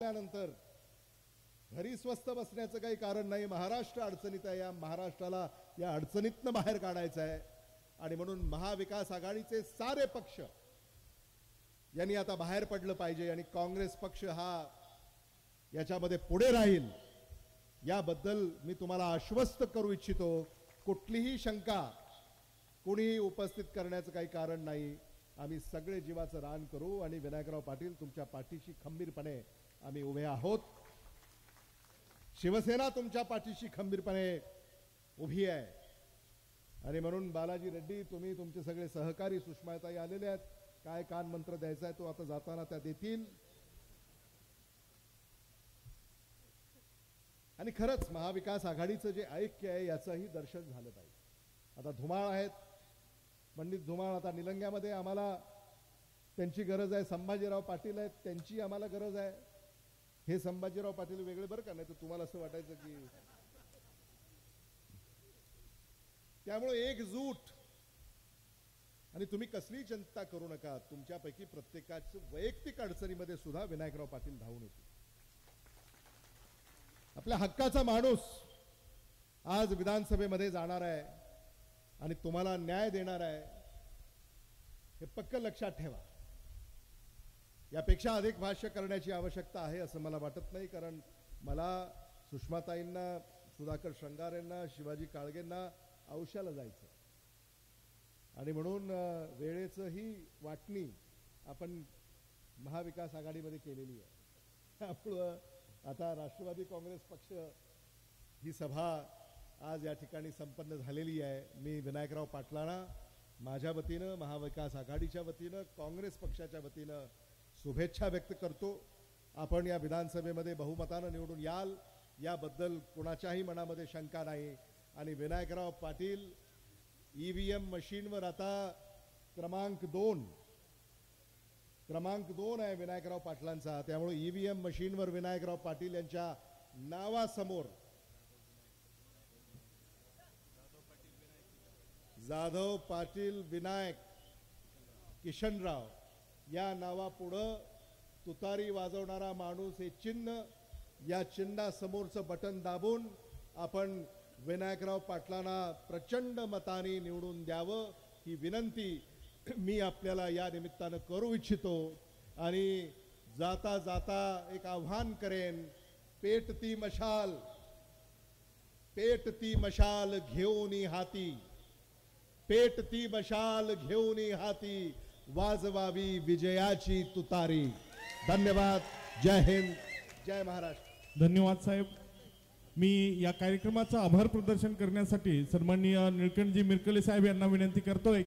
त्यानंतर घरी स्वस्त बसण्याचं काही कारण नाही। महाराष्ट्र अडचणीत आहे, या महाराष्ट्राला या अडचणीतनं बाहेर काढायचं आहे आणि म्हणून महाविकास आघाडीचे सारे पक्ष यांनी आता बाहेर पडलं पाहिजे आणि काँग्रेस पक्ष हा याच्यामध्ये पुढे राहील याबद्दल मी तुम्हाला आश्वस्त करू इच्छितो। कुठलीही शंका कोणीही उपस्थित करण्याचं काही कारण नाही। आम्ही सगळे जीवाचं रान करू आणि विनायकराव पाटील तुमच्या पाठीशी खंबीरपणे आम्ही उभे आहोत। शिवसेना तुमच्या पाठीशी खंबीरपणे उभी आहे आणि म्हणून बालाजी रेड्डी तुम्ही तुमचे सगळे सहकारी सुषमाताई आलेले आहेत, काय कान मंत्र द्यायचा आहे तो आता जाताना त्या देतील। आणि खरंच महाविकास आघाडीचं जे ऐक्य आहे याचंही दर्शन झालं पाहिजे। आता धुमाळ आहेत, पंडित धुमाळ आता निलंग्यामध्ये, आम्हाला त्यांची गरज आहे। संभाजीराव पाटील आहेत, त्यांची आम्हाला गरज आहे। हे संभाजीराव पाटील वेगळे बरं का, नाही तर तुम्हाला असं वाटायचं की त्यामुळे एकजूट आणि तुम्ही कसली चिंता करू नका। तुमच्यापैकी प्रत्येकाचं वैयक्तिक अडचणीमध्ये सुद्धा विनायकराव पाटील धावून येतील। आपल्या हक्काचा माणूस आज विधानसभेमध्ये जाणार आहे आणि तुम्हाला न्याय देणार आहे, हे पक्क लक्षात ठेवा। यापेक्षा अधिक भाष्य करण्याची आवश्यकता आहे असं मला वाटत नाही, कारण मला सुषमाताईंना, सुधाकर श्रंगारेंना, शिवाजी काळगेंना औषधाला जायचं आणि म्हणून वेळेचंही वाटणी आपण महाविकास आघाडीमध्ये केलेली आहे। त्यामुळं आता राष्ट्रवादी काँग्रेस पक्ष ही सभा आज या ठिकाणी संपन्न झालेली आहे। मी विनायकराव पाटलांना माझ्या वतीनं, महाविकास आघाडीच्या वतीनं, काँग्रेस पक्षाच्या वतीनं शुभेच्छा व्यक्त करतो। आपण या विधानसभेमध्ये बहुमतानं निवडून याल याबद्दल कोणाच्याही मनामध्ये शंका नाही। आणि विनायकराव पाटील ईव्हीएम मशीनवर आता क्रमांक 2 आहे विनायकराव पाटलांचा, त्यामुळे ईव्हीएम मशीनवर विनायकराव पाटील यांच्या नावासमोर जाधव पाटील विनायक किशनराव या नावापुढं तुतारी वाजवणारा माणूस हे चिन्ह, या चिन्हासमोरचं बटन दाबून आपण विनायकराव पाटलांना प्रचंड मताने निवडून द्यावं ही विनंती मी आपल्याला या निमित्तानं करू इच्छितो। आणि जाता जाता एक आव्हान करेन, पेटती मशाल घेऊन हाती, पेटती मशाल घेऊन हाती, वाजवावी विजयाची तुतारी। धन्यवाद। जय हिंद, जय महाराष्ट्र। धन्यवाद साहेब। मी या कार्यक्रमाचं आभार प्रदर्शन करण्यासाठी सन्माननीय निळकंठजी मिरकले साहेब यांना विनंती करतोय।